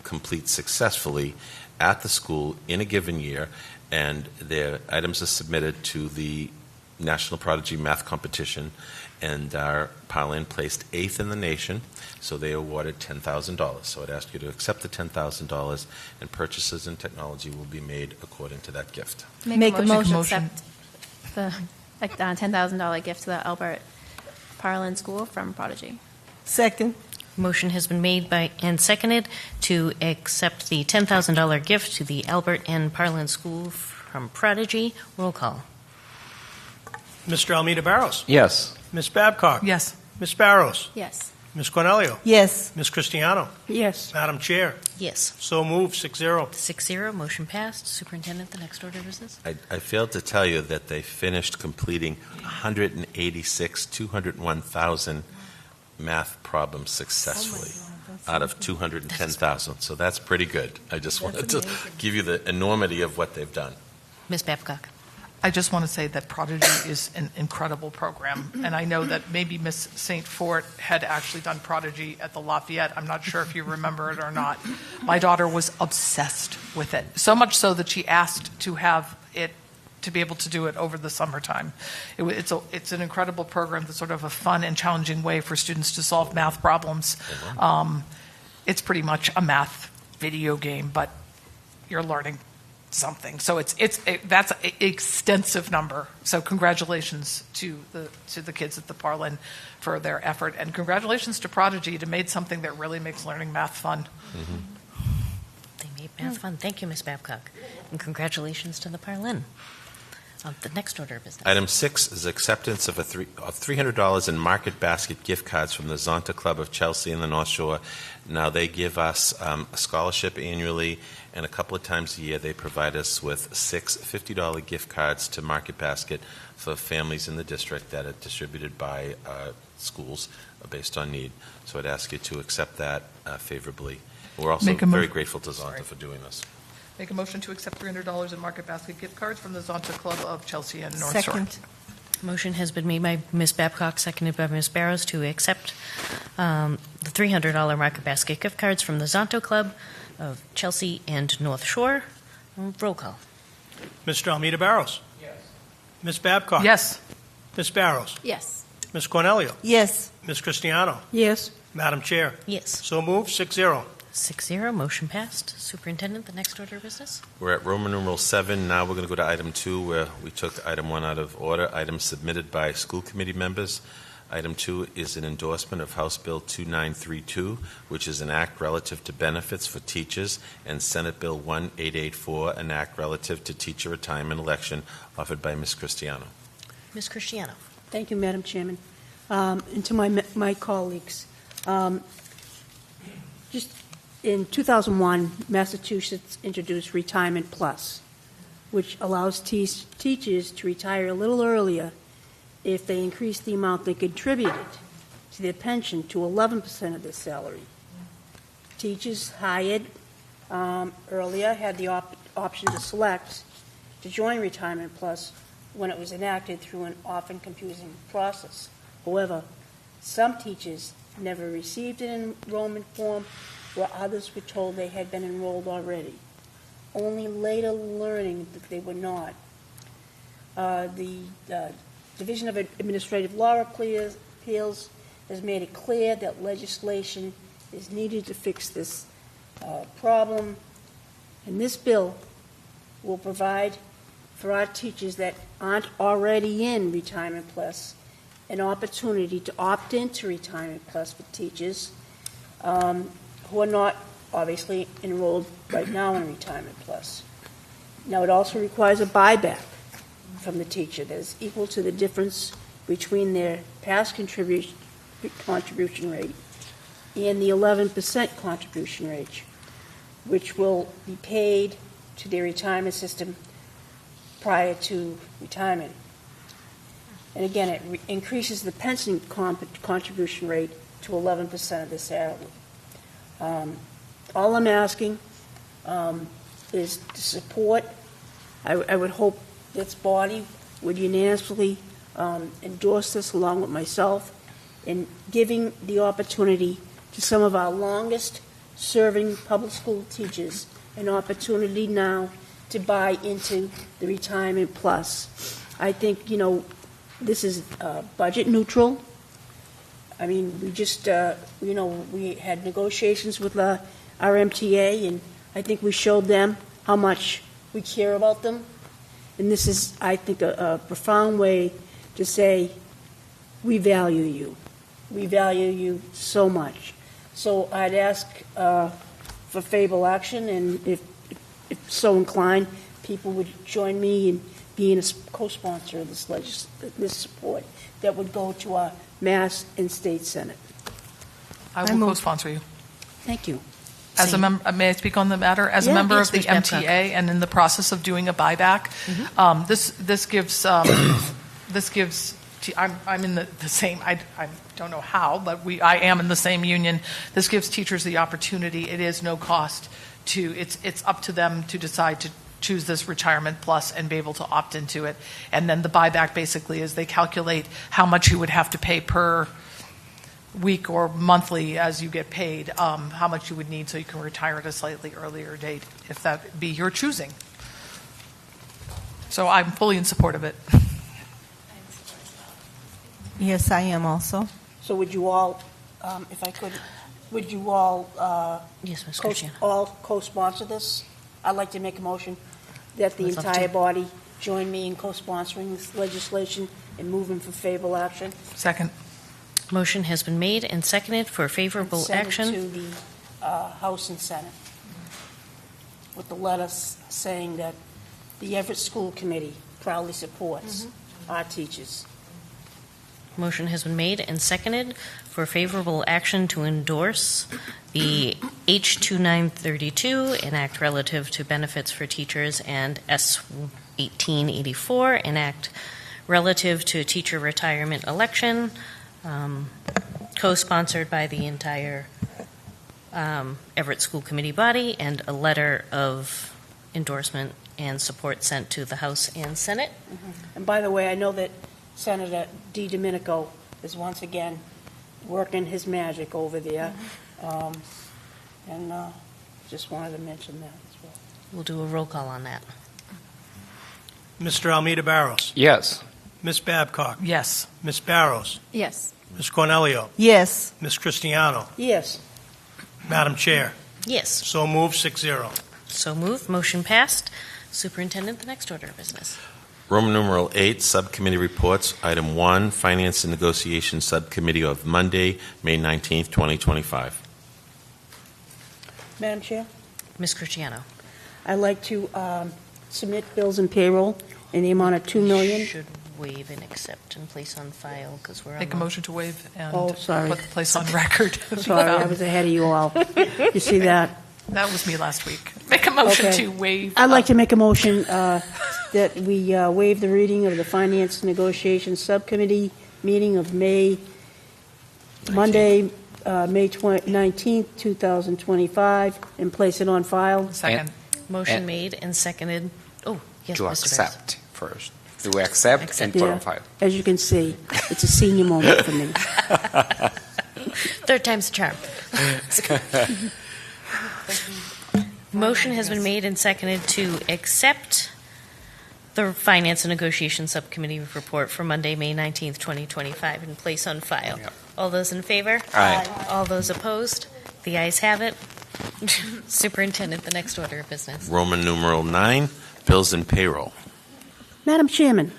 complete successfully at the school in a given year, and their items are submitted to the National Prodigy Math Competition, and our Parlin placed 8th in the nation, so they awarded $10,000. So I'd ask you to accept the $10,000, and purchases in technology will be made according to that gift. Make a motion to accept the $10,000 gift to the Albert Parlin School from Prodigy. Second. Motion has been made and seconded to accept the $10,000 gift to the Albert and Parlin School from Prodigy. Roll call. Mr. Almeida Bairos? Yes. Ms. Babcock? Yes. Ms. Bairos? Yes. Ms. Cornelio? Yes. Ms. Cristiano? Yes. Madam Chair? Yes. So moved, 6-0. 6-0, motion passed. Superintendent, the next order of business. I failed to tell you that they finished completing 201,000 math problems successfully out of 210,000. So that's pretty good. I just wanted to give you the enormity of what they've done. Ms. Babcock. I just want to say that Prodigy is an incredible program, and I know that maybe Miss St. Fort had actually done Prodigy at the Lafayette. I'm not sure if you remember it or not. My daughter was obsessed with it, so much so that she asked to have it, to be able to do it over the summertime. It's an incredible program that's sort of a fun and challenging way for students to solve math problems. It's pretty much a math video game, but you're learning something. So that's an extensive number. So congratulations to the kids at the Parlin for their effort, and congratulations to Prodigy to made something that really makes learning math fun. Mm-hmm. They made math fun. Thank you, Ms. Babcock, and congratulations to the Parlin. The next order of business. Item 6 is acceptance of $300 in Market Basket gift cards from the Zonta Club of Chelsea and the North Shore. Now, they give us a scholarship annually, and a couple of times a year they provide us with 6 $50 gift cards to Market Basket for families in the district that are distributed by schools based on need. So I'd ask you to accept that favorably. We're also very grateful to Zonta for doing this. Make a motion to accept $300 in Market Basket gift cards from the Zonta Club of Chelsea and North Shore. Second. Motion has been made by Ms. Babcock, seconded by Ms. Bairos, to accept the $300 Market Basket gift cards from the Zonta Club of Chelsea and North Shore. Roll call. Mr. Almeida Bairos? Yes. Ms. Babcock? Yes. Ms. Bairos? Yes. Ms. Cornelio? Yes. Ms. Cristiano? Yes. Madam Chair? Yes. So moved, 6-0. 6-0, motion passed. Superintendent, the next order of business. We're at Roman numeral 7. Now we're going to go to item 2, where we took item 1 out of order. Items submitted by school committee members. Item 2 is an endorsement of House Bill 2932, which is an act relative to benefits for teachers, and Senate Bill 1884, an act relative to teacher retirement election, offered by Ms. Cristiano. Ms. Cristiano. Thank you, Madam Chairman. And to my colleagues, just in 2001, Massachusetts introduced Retirement Plus, which allows teachers to retire a little earlier if they increase the amount they contributed to their pension to 11% of their salary. Teachers hired earlier had the option to select to join Retirement Plus when it was enacted through an often confusing process. However, some teachers never received an enrollment form, where others were told they had been enrolled already, only later learning that they were not. The Division of Administrative Law Appeals has made it clear that legislation is needed to fix this problem, and this bill will provide for our teachers that aren't already in Retirement Plus an opportunity to opt into Retirement Plus for teachers who are not obviously enrolled right now in Retirement Plus. Now, it also requires a buyback from the teacher that is equal to the difference between their past contribution rate and the 11% contribution rate, which will be paid to their retirement system prior to retirement. And again, it increases the pension contribution rate to 11% of the salary. All I'm asking is to support. I would hope this body would unanimously endorse this along with myself in giving the opportunity to some of our longest serving public school teachers an opportunity now to buy into the retirement plus. I think, this is budget neutral. I mean, we just, we had negotiations with our MTA, and I think we showed them how much we care about them. And this is, I think, a profound way to say, we value you. We value you so much. So I'd ask for favorable action, and if so inclined, people would join me in being a co-sponsor of this support that would go to our Mass and State Senate. I will co-sponsor you. Thank you. As a member, may I speak on the matter? As a member of the MTA and in the process of doing a buyback, this gives I'm in the same. I don't know how, but I am in the same union. This gives teachers the opportunity. It is no cost to. It's up to them to decide to choose this retirement plus and be able to opt into it. And then the buyback basically is they calculate how much you would have to pay per week or monthly as you get paid, how much you would need so you can retire at a slightly earlier date if that be your choosing. So I'm fully in support of it. Yes, I am also. So would you all, if I could, would you all yes, Ms. Cristiano. all co-sponsor this? I'd like to make a motion that the entire body join me in co-sponsoring this legislation and moving for favorable action. Second. Motion has been made and seconded for favorable action. To the House and Senate with the letter saying that the Everett School Committee proudly supports our teachers. Motion has been made and seconded for favorable action to endorse the H.2932, an act relative to benefits for teachers, and S.1884, an act relative to teacher retirement election, co-sponsored by the entire Everett School Committee body, and a letter of endorsement and support sent to the House and Senate. And by the way, I know that Senator DiDomenico is once again working his magic over there, and just wanted to mention that as well. We'll do a roll call on that. Mr. Almeida Bairos. Yes. Ms. Babcock. Yes. Ms. Bairos. Yes. Ms. Cornelio. Yes. Ms. Cristiano. Yes. Madam Chair. Yes. So moved, 6-0. So moved. Motion passed. Superintendent, the next order of business. Roman numeral 8, Subcommittee Reports. Item 1, Finance and Negotiation Subcommittee of Monday, May 19th, 2025. Madam Chair, Ms. Cristiano. I'd like to submit bills and payroll in the amount of $2 million. Should waive and accept and place on file because we're on Make a motion to waive and Oh, sorry. put the place on record. Sorry, I was ahead of you all. You see that? That was me last week. Make a motion Okay. to waive. I'd like to make a motion that we waive the reading of the Finance Negotiation Subcommittee meeting of Monday, May 19th, 2025, and place it on file. Second. Motion made and seconded. Oh, yes, To Mr. accept first. To accept and put on file. As you can see, it's a senior moment for me. Third time's a charm. Motion has been made and seconded to accept the Finance and Negotiation Subcommittee report for Monday, May 19th, 2025, and place on file. Yep. All those in favor? Aye. All those opposed? The ayes have it. Superintendent, the next order of business. Roman numeral 9, Bills and Payroll. Madam Chairman,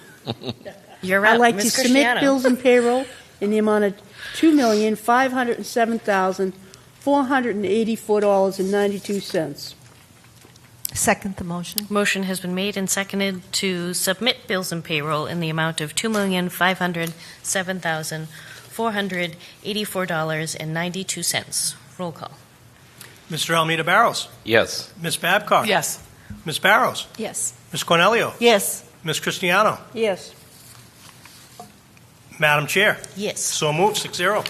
You're up, I'd like Ms. to submit Cristiano. bills and payroll in the amount of $2,507,484.92. Second the motion. Motion has been made and seconded to submit bills and payroll in the amount of $2,507,484.92. Roll call. Mr. Almeida Barros. Yes. Ms. Babcock. Yes. Ms. Barros. Yes. Ms. Cornelio. Yes. Ms. Cristiano. Yes. Madam Chair. Yes. So moved, 6-0.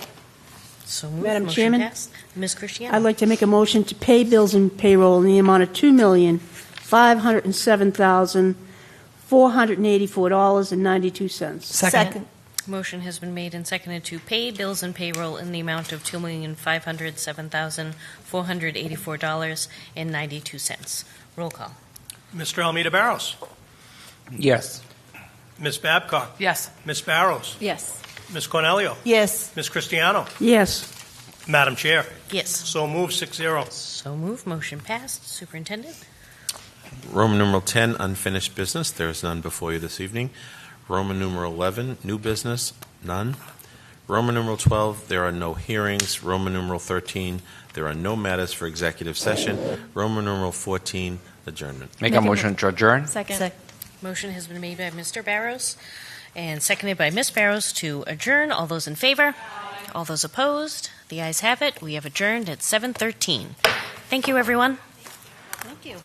So moved. Madam Motion Chairman? passed. Ms. Cristiano. I'd like to make a motion to pay bills and payroll in the amount of $2,507,484.92. Second. Motion has been made and seconded to pay bills and payroll in the amount of $2,507,484.92. Roll call. Mr. Almeida Barros. Yes. Ms. Babcock. Yes. Ms. Barros. Yes. Ms. Cornelio. Yes. Ms. Cristiano. Yes. Madam Chair. Yes. So moved, 6-0. So moved. Motion passed. Superintendent. Roman numeral 10, unfinished business. There is none before you this evening. Roman numeral 11, new business, none. Roman numeral 12, there are no hearings. Roman numeral 13, there are no matters for executive session. Roman numeral 14, adjournment. Make a motion to adjourn. Second. Motion has been made by Mr. Bairos and seconded by Ms. Bairos to adjourn. All those in favor? All those opposed? The ayes have it. We have adjourned at 7:13. Thank you, everyone. Thank you.